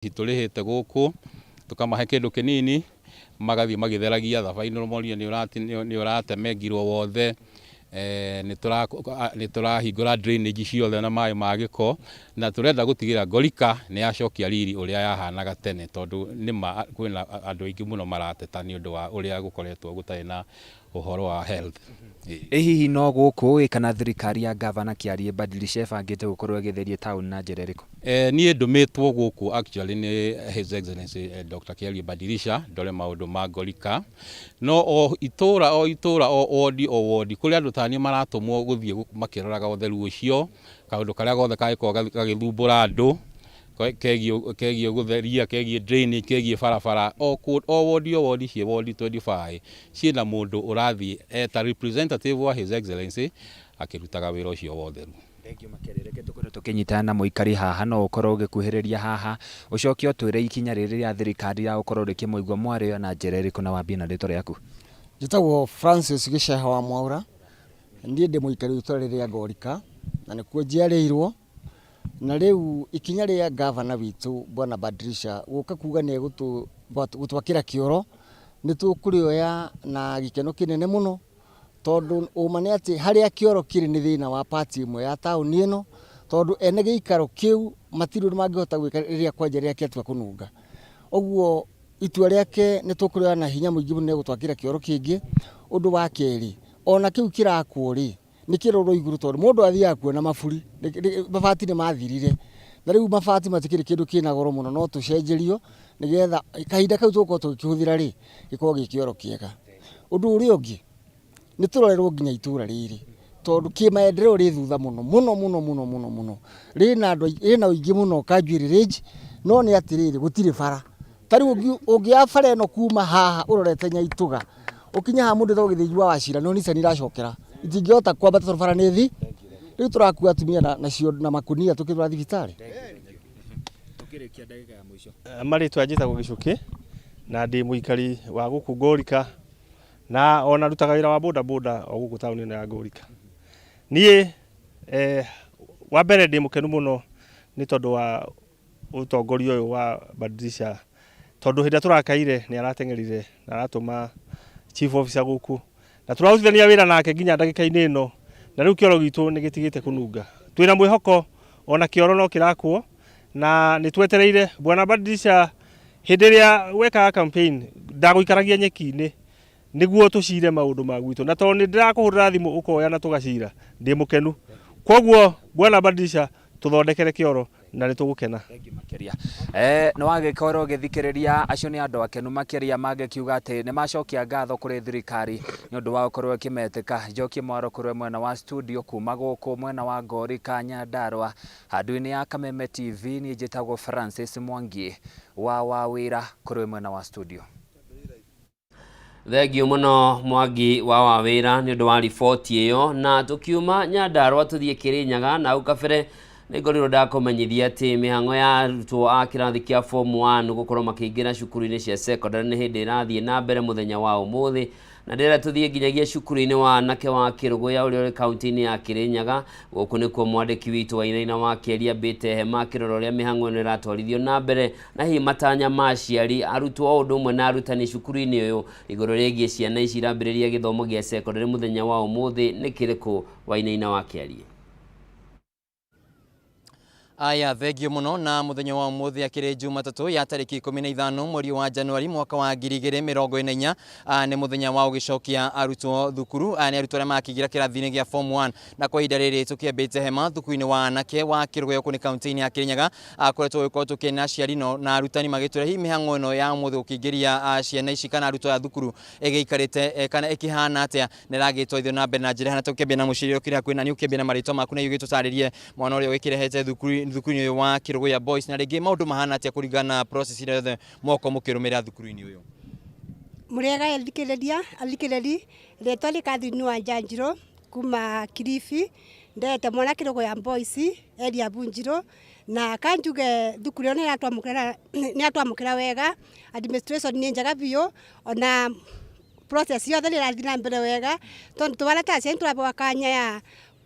Tũrĩhĩte gũkũ tukamahe kĩndũ kĩnini magathi magitheragia thabainĩ moria nĩ ũratemengirwo wothe nĩ tũrahingũra drainage ciothe na maĩ ma gĩko na tũrenda gũtigĩra Ngorika nĩ yacokia riri ũrĩa yahanaga tene tondũ nĩma kwĩna andũ aingĩ mũno marateta nĩ ũndũ wa ũrĩa gũkoretwo gũtarĩ na ũhoro wa health. Hihi no gũkũ kana thirikari ya gavana Kĩarĩ Badilisha bangĩte gũkorwo ĩgĩtheria taũni na njĩra ĩrĩkũ? Niĩ ndũmĩtwo gũkũ actually nĩ His Excellency Dr. Kĩarĩ Badilisha ndore maũndũ ma Ngorika no o itũra o wodi kũrĩ andũ tani maratũmwo gũthiĩ makĩroraga ũtheru ũcio kaũndũ karĩa gothe kagĩkorwo gagĩthumbũra andũ kegiĩ gũtheria kegiĩ drainage kegiĩ barabara o wodi cie wodi 25 ciĩna mũndũ ũrathiĩ eta representative wa His Excellency akĩrutaga wĩra ũcio wa ũtheru. Thank you makerereke tũkorwo tũkĩnyitana na mũikari haha no ũkorwo ũgĩkuhĩrĩria haha ũcoke ũtwĩre ikinya rĩrĩ rĩa thirikari ya gũkorwo rĩkĩmũigua mwarĩo na njĩra ĩrĩkũ na wambie na rĩtwa rĩaku. Njĩtagwo Francis Gĩceha wa Mwaura niĩ ndĩ mũikari itũra rĩrĩa Ngorika na nĩkuo njiarĩirwo na rĩu ikinya rĩa gavana witũ Bwana Badilisha gũka kuga nĩ gũtwakĩra kĩoro nĩ tũkũrĩoya na gĩkeno kĩnene mũno tondũ ũma nĩ atĩ harĩa kĩoro kĩrĩ nĩ thĩna wa pati ĩmwe ya taũni ĩno tondũ ene gĩikaro kĩu matirũ mangĩhota gwĩka rĩrĩa kwanja rĩake atua kũnunga. Ũguo itua rĩake nĩ tũkũrĩoya na hinya mũingĩ mũno gũtwakĩra kĩoro kĩngĩ. Ũndũ wa kerĩ ona kĩu kĩrakwo rĩ nĩ kĩrorwo igũrũ tondũ mũndũ athiaga kuona maburi mabati nĩ mathirire na rĩu mabati matikĩrĩ kĩndũ kĩna goro mũno no tũcenjerio nĩgetha kahinda kau tũkorwo tũgĩkĩhũthĩra rĩ gĩkorwo gĩ kĩoro kĩega. Ũndũ ũrĩa ũngĩ nĩ tũrorerwo nginya itũra rĩrĩ tondũ kĩmaendeleo rĩ thutha mũno rĩna ũingĩ mũno Kanjuĩrĩ range no nĩ atĩrĩrĩ gũtirĩ bara ta rĩu ũngĩoya bara ĩno kuma haha ũrorete Nyaitũga ũkinya ha mũndũ thogĩ thĩjua wa Cira no nisa nĩracokera itingĩhota kwambata bara nĩ thi rĩu tũrakua atumia na makunia tũkĩrora thibitarĩ. Tũkĩrĩkia ndagĩka ya mũico marĩtwa njĩtagwo Gĩcũkĩ na ndĩ mũikari wa gũkũ Ngorika na ona rutaga wĩra wa boda o gũkũ taũni ya Ngorika. Niĩ wa mbere ndĩ mũkenu mũno nĩ tondũ wa ũtongoria ũyũ wa Badilisha tondũ hĩndĩ tũrakaire nĩ arateng'erire na aratũma chief officer gũkũ na tũrarutithania wĩra nake nginya ndagĩka-inĩ ĩno na rĩu kĩoro gitũ nĩ gĩtigĩte kũnunga. Twĩna mwĩhoko ona kĩoro no kĩrakwo na nĩ twetereire Bwana Badilisha hĩndĩ ĩrĩa wekaga campaign ndagũikaragia nyeki-inĩ nĩguo tũcire maũndũ ma gwitũ na tondũ nĩ ndĩrakũhũrĩra thimũ ũkoya na tũgacira ndĩ mũkenu. Kwoguo Bwana Badilisha tũthondekere kĩoro na nĩ tũgũkena. Makĩria nĩ wagĩkorwo ũgĩthikĩrĩria acio nĩ andũ akenu makĩria magĩkiuga atĩ nĩ macokia ngatho kũrĩ thirikari nĩ ũndũ wa gũkorwo ĩkĩmetĩka njokie mwaro kũrĩ mwena wa studio kuma gũkũ mwena wa Ngorika Nyandarua handũ-inĩ ya Kameme TV. Niĩ njĩtagwo Francis Mwangi wa wĩra kũrĩ mwena wa studio. Thengio mũno Mwangi wa wĩra nĩ ũndũ wa riboti ĩyo na tũkiuma Nyandarua tũthiĩ Kĩrĩnyaga na ukabere nĩngorĩrwo ndakũmenyithia atĩ mĩhang'o ya arutwo a kĩrathi kĩa form 1 gũkorwo makĩingĩra cukuru-inĩ cia secondary nĩ hĩndĩ ĩrathiĩ na mbere mũthenya wa ũmũthĩ na ndĩrenda tũthiĩ nginyagia cukuru-inĩ wa anake wa Kĩrũgũya ũrĩa ũrĩ kaunti-inĩ ya Kĩrĩnyaga. Gũkũ nĩkuo mwandĩki witũ Wainaina wa Kĩaria mbĩte hema akĩrora ũrĩa mĩhang'o ĩno ĩratwarithio na mbere na hihi matanya ma aciari arutwo o ũndũ ũmwe na arutani cukuru-inĩ ũyũ igũrũ rĩgiĩ ciana ici irambĩrĩria gĩthomo gĩa secondary mũthenya wa ũmũthĩ nĩ kĩrĩkũ? Wainaina wa Kĩaria. Aya thengio mũno na mũthenya wa ũmũthĩ akĩrĩ Jumatatũ ya tarĩki 15 mweri wa Januari mwaka wa 2024 nĩ mũthenya wa gũgĩcokia arutwo thukuru nĩ arutwo arĩa makĩingĩra kĩrathi-inĩ gĩa form 1 na kwa ihinda rĩrĩ tũkĩambĩte hema thukuru-inĩ wa anake wa Kĩrũgũya kũrĩ kaunti-inĩ ya Kĩrĩnyaga kũrĩa tũgĩkorwo tũkĩna aciari na arutani magĩtũra hihi mĩhang'o ĩno ya ũmũthĩ gũkĩingĩria ciana ici kana arutwo a thukuru ĩgĩikarĩte kana ĩkĩhana atĩa nĩ ĩragĩtwarithio na mbere na njĩra hana tũkĩambia na mũciari ũkĩrĩ hakuhĩ na niĩ ũkĩambia na marĩtwa maku na gĩtũtarĩrie mwana ũrĩa wĩkĩrehete thukuru-inĩ ũyũ wa Kĩrũgũya boys na rĩngĩ maũndũ mahana atĩa kũringana process ĩrĩa yothe moko mũkĩrũmĩrĩra thukuru-inĩ ũyũ? Mũrĩega athikĩrĩri rĩtwa nĩ Catherine wa Njanjirũ kuma Kilifi ndete mwana Kĩrũgũya boys area Bunjirũ na kanjuge thukuru ĩyo nĩ atwamũkĩra wega administration nĩ njega biũ ona process yothe nĩ ĩrathiĩ na mbere wega tondũ tũbara ta ciana tũrabewa kanya ya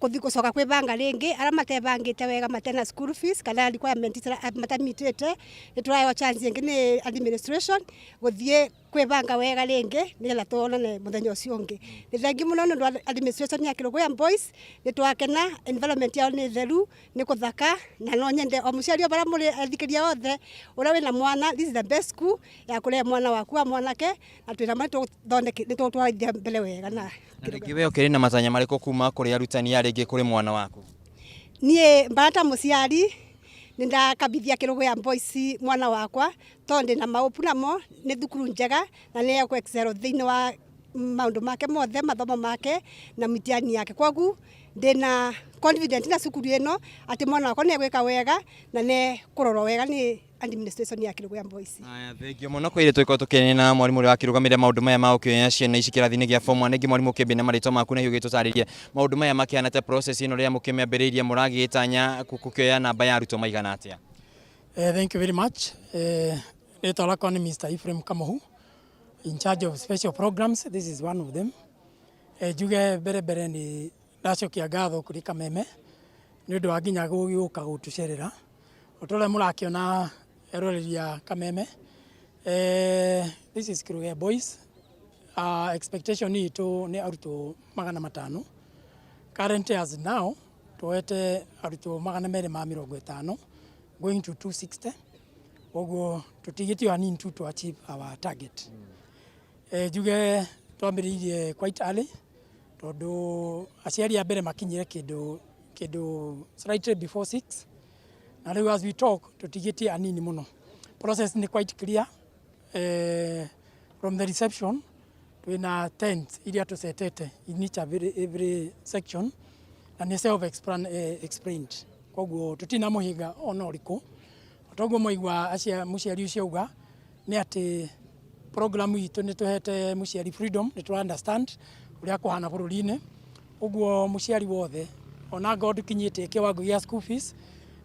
kuthi gucoka kwibanga ringi ara matebangite wega matena school fees kana requirement matamitete niturayo chance ingi ni administration guthie kwibanga wega ringi nigetha tuonane muthenya ucio ungi ni thengi muno ni administration ya Kiruguya Boys nitwakena environment yao ni theru ni kuthaka na no nyende o muciari bara muri athikiria othe ura wina mwana this is the best school ya kurea mwana waku wa mwanake na twina matu thondeke nitutwarithia mbele wega na Kiwe okiri na matanya mariko kuma kuri arutani ya ringi kuri mwana waku nie mbata muciari nindakabithia Kiruguya Boys mwana wakwa tonde na maupu namo ni thukuru njega na ni ya ku excel thiini wa maundu make mothe mathomo make na mitiani yake kwagu ndina confident na cukuru ino ati mwana wakwa ni egwika wega na ne kurorwo wega ni administration ya Kiruguya Boys. Aya thengio muno kwire twiko tukene na mwarimu ri wa kirugamire maundu maya ma ukioya ciana ici kirathini gia form 1 ngi mwarimu kibine marito maku na hiyo gitutaririe maundu maya makiana ta process ino ria mukimambiririe muragitanya kukioya namba ya aruto maigana atia. Thank you very much. Rito lakwa ni Mr. Ephraim Kamohu, in charge of special programs. This is one of them. Juge bere ni ndacokia ngatho kuri Kameme ni undu wa nginya gugiuka gutucerera utole murakiona eroreria Kameme. This is Kiruguya Boys. Expectation itu ni aruto 500. Currently as now tuwete aruto 250 going to 260. Ogo tutigiti wa nini to achieve our target. Juge twambiririe quite early tondu aciari a mbere makinyire kindu slightly before 6. Na riu as we talk tutigiti anini muno. Process ni quite clear. From the reception twina tents iria tusetete in each every section and ni self explained. Koguo tutina muhiga ona uriku. Toguo moigwa acia muciari ucio uga ni ati program itu ni tuhete muciari freedom ni to understand uria kuhana bururi-ini. Uguo muciari wothe ona god kinyite kiwango gia school fees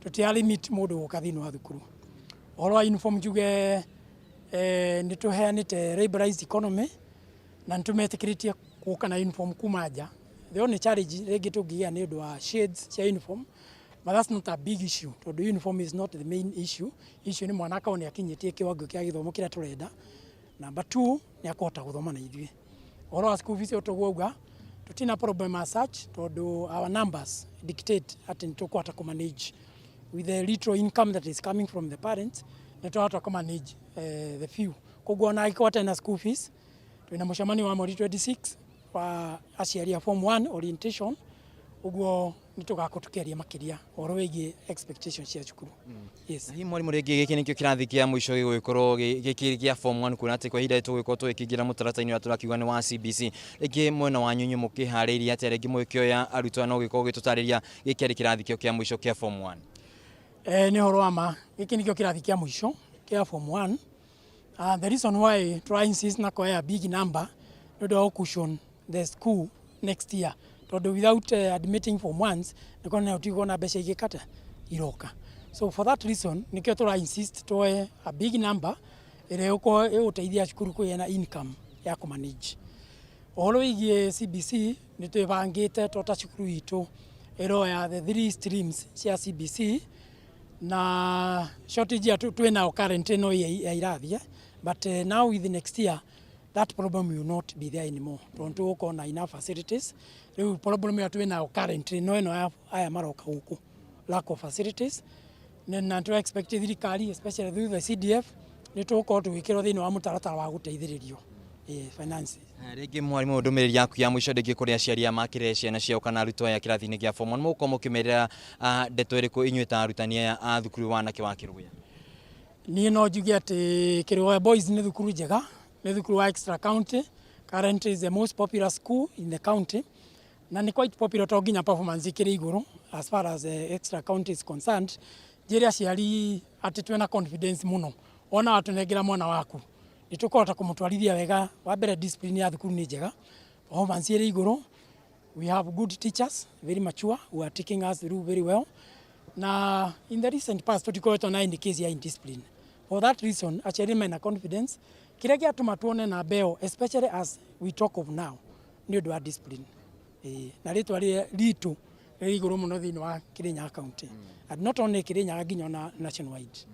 tutia limit mundu gukathini wa thukuru. Ohoro wa uniform juge ni tuheanite liberalized economy na nitumetikiritie guka na uniform kuma nja. The only challenge regi tungigia ni undu wa shades cia uniform. But that's not a big issue. The uniform is not the main issue. Issue ni mwana kaone akinyitie kiwango kia githomo kiria turenda. Number 2 ni akota guthoma na ithuĩ. Ohoro wa school fees utogwauga tutina problem as such tondu our numbers dictate ati nitukwata ku manage with the little income that is coming from the parents nitukwata ku manage the few. Koguo na ikwata na school fees twina mucemani wa mweri 26 wa aciari a form 1 orientation. Uguo nitugakutukeria makiria ohoro wigi expectations cia cukuru. Yes. Hi mwarimu ringi giki nikio kirathi kia mwisho gigukorwo giki gia form 1 kuna ati kwa hida tugiko twikingira mutarata-ini wa turakiuga ni wa CBC. Ringi mwena wa nyunyu mukihariria ati ringi mwikioya arutwo no giko gitutariria giki ari kirathi kio kia mwisho kia form 1. Ni horo ama giki nikio kirathi kia mwisho kia form 1. The reason why try insist na kwa a big number do cushion the school next year. Without admitting form 1s nikona utigona besha igikata iroka. So for that reason nikio tura insist to a big number ile uko uteithia cukuru kuya income ya ku manage. Ohoro igie CBC nitwibangite tota cukuru itu ero ya the 3 streams cia CBC na shortage ya twina current no ya irathia but now with the next year that problem will not be there anymore. Don't work on enough facilities. The problem ya twina currently no aya maroka huku lack of facilities. Na to expect thirikari especially through the CDF ni tuko tuwikirwo thini wa mutaratara wa guteithiririo finance. Ringi mwarimu ndumiriri yaku ya mwisho ndingi kuri aciari a makire ciana ciao kana arutwo ya kirathi-ini gia form 1 muko mukimerera ndeto iriku inyuita arutani a thukuru wa anake wa Kiruguya. Ni no njuge ati Kiruguya Boys ni thukuru njega, ni thukuru wa extra county. Currently is the most popular school in the county. Na ni quite popular to ginya performance ikiri iguru as far as extra county is concerned. Jeri aciari ati twena confidence muno. Ona watunegera mwana waku nitukota kumutwarithia wega wa mbere discipline ya thukuru ni njega performance iri iguru. We have good teachers very mature who are taking us through very well. Na in the recent past tutikoetwo na indication ya indiscipline. For that reason aciari mena confidence kire giatuma tuone na beo especially as we talk of now ni undu wa discipline. Na ritwa ritu iguru muno thini wa Kirinyaga county and not only Kirinyaga nginya na nationwide.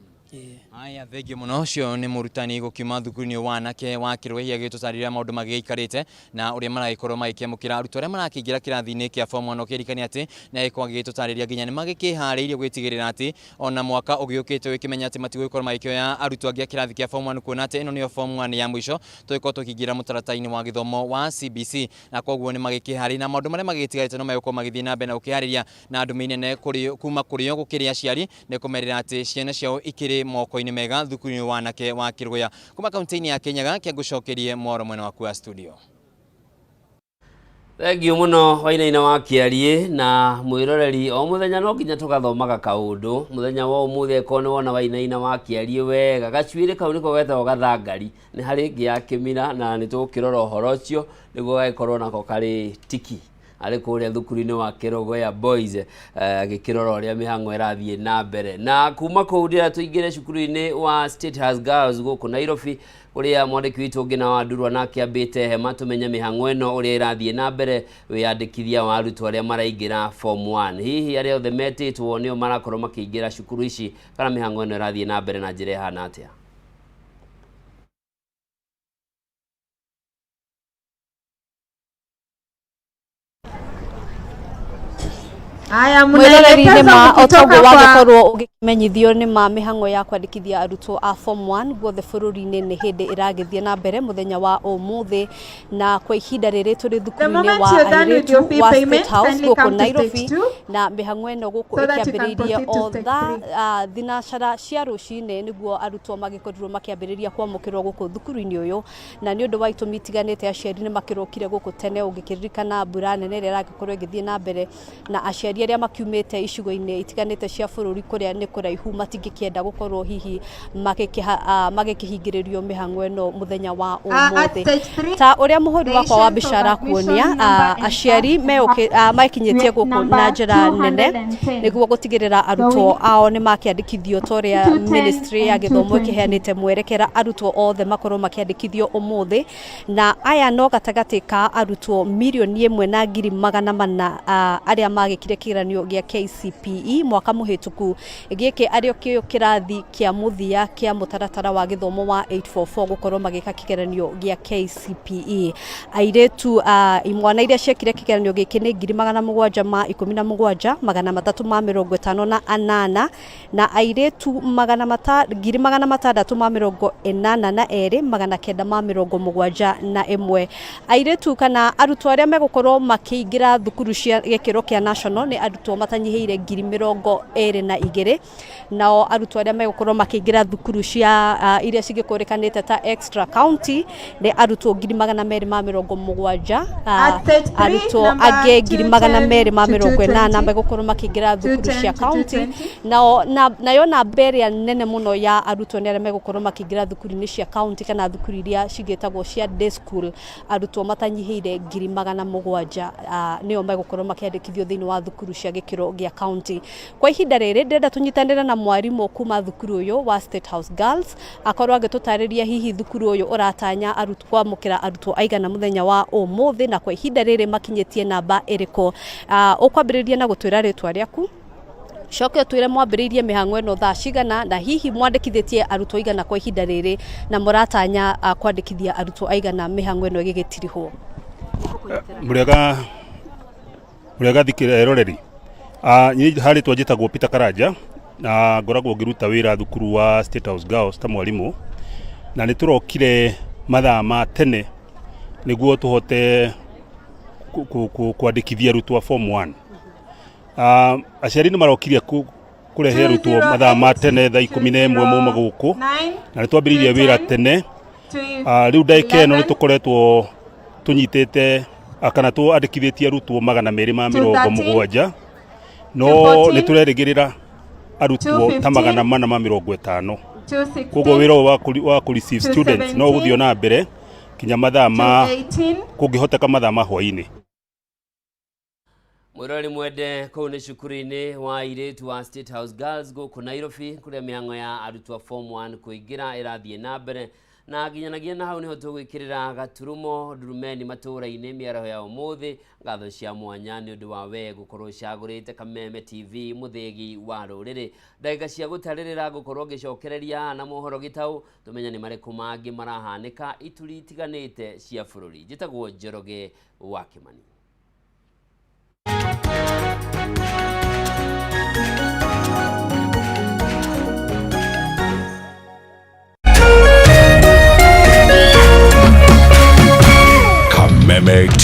Aya thengio muno cio ni murutani gukiuma thukuru-ini wa anake wa Kirwe agitutarĩria maundu magiikarite na uria maragikorwo magikiamukira arutwo aria marakiingira kirathi-ini kia form 1 ukirikania ati na gikorwo agitutarĩria nginya ni magikiharĩirie gwitigĩrĩra ati ona mwaka ugiukite wikimenya ati matigũkorwo magikioya arutwo angi a kirathi kia form 1 kuona ati ino niyo form 1 ya mwisho tugikorwo tukiingira mũtaratara-ini wa githomo wa CBC na koguo ni magikiharĩirie na maundu maria magitigarite no magĩkorwo magithii na mbere na gukiharĩria na andu minene kuma kuri o gukiria aciari ni kumerera ati ciana ciao ikiri moko-ini mega thukuru-ini wa anake wa Kirgoya kuma kaunti-ini ya Kirinyaga kia gucokerie mwaro mwena waku wa studio. Thengio muno Wainaina wa Kiarie na mwiroreri o muthenya no nginya tugathomaga kaundu muthenya wa umuthi ko ni wona Wainaina wa Kiarie wega gacuire kau niko getho gathangari ni hari ngi ya Kimira na ni tukirora uhoro ucio niguo gaikorwo nako kari tiki ari kuria thukuru-ini wa Kirogoya Boys agikirora uria mihango irathie na mbere na kuma kuu ndira tuingire cukuru-ini wa State House Girls guku Nairobi uria mwandiki witu ngina wa Ndurwa na kiambite hema tumenya mihango ino uria irathie na mbere wiyandikithia wa arutwo aria maraingira form 1 hihi aria othe metitwo nio marakorwo makiingira cukuru ici kana mihango ino irathie na mbere na njira ihana atia. Aya mwiroreri-ini ma otogo wagikorwo ugimenyithio ni ma mihango ya kwandikithia arutwo a form 1 guothe bururi-ini ni hindi iragithie na mbere muthenya wa umuthi na kwa ihinda riri turi thukuru-ini wa airitu wa State House guku Nairobi na mihango ino guku ikiambiriria o thinacara cia rucini niguo arutwo magikorirwo makiambiriria kwamukirwo guku thukuru-ini uyu na ni undu wa itumi itiganite aciari ni makirokire guku tene ungikiririkana mbura nene iria iragikorwo igithie na mbere na aciari aria makiumite icigo-ini itiganite cia bururi kuria ni kuraihu matingikienda gukorwo hihi magikihingiririo mihango ino muthenya wa umuthi ta uria muhuri wakwa wa bicara kuonia aciari makinyitie guku na njira nene niguo gutigirira arutwo ao ni makiandikithio toria ministry ya githomo ikiheanite mwerekera arutwo othe makorwo makiandikithio umuthi na aya no gatagati ka arutwo milioni 1,400,000 aria magikire kigeranio gia KCPE mwaka muhituku giki ario kio kirathi kia muthia kia mutaratara wa githomo wa 844 gukorwo magika kigeranio gia KCPE airetu imwana iria ciekire kigeranio giki ni 717 358 na airetu 682 airetu kana arutwo aria megukorwo makiingira thukuru cia gikiro kia national ni arutwo matanyihiire 22,000 nao arutwo aria megukorwo makiingira thukuru cia iria cigikurikanite ta extra county ni arutwo 2,270 arutwo ange 2,280 megukorwo makiingira thukuru cia county nayo namba ĩrĩa nene muno ya arutwo ni aria megukorwo makiingira thukuru-ini cia county kana thukuru iria cigitagwo cia day school arutwo matanyihiire 7,000 nio megukorwo makiandikithio thiini wa thukuru cia gikiro gia county kwa ihinda riri ndenda tunyitanira na mwarimu kuma thukuru uyu wa State House Girls akorwo agitutariria hihi thukuru uyu uratanya arutwo kwamukira arutwo aigana muthenya wa umuthi na kwa ihinda riri makinyitie namba iriko ukwambiriria na gutwira ritwa riaku coke twire mwambiririe mihango ino thaa cigana na hihi mwandikithitie arutwo igana kwa ihinda riri na muratanya kwandikithia arutwo aigana mihango ino igigitirihwo murega thikira eroreri hari twajitagwo Peter Karanja na ngoragwo ngiruta wira thukuru wa State House Girls ta mwarimu na niturokire mathaa ma tene niguo tuhote kwandikithia arutwo form 1 aciari ni marokirie kurehe arutwo mathaa ma tene thaa 11 muma guku na nitwambiririe wira tene riu ndaika ino nitukoretwo tunyitite kana twandikithitie arutwo 270 no niturerigirira arutwo ta 450 koguo wira wa ku receive students no guthio na mbere kinya mathaa ma kungihoteka mathaa ma hwaini. Mwirori mwende kuu ni cukuru-ini wa airitu wa State House Girls guku Nairobi kuria mihango ya arutwo form 1 kuingira irathie na mbere na ginyanagia na hau niho tugwikirira gaturumo ndurumeni matura-ini miaraho ya umuthi ngatho cia mwanya ni undu wa we gukorwo cagurite Kameme TV muthegi wa ruriri ndagika cia gutaririra gukorwo gicokereria na mohoro gitau tumenya ni mariku mangi marahanika ituri tiganite cia bururi njitagwo Njoroge wa Kimani. Kameme TV.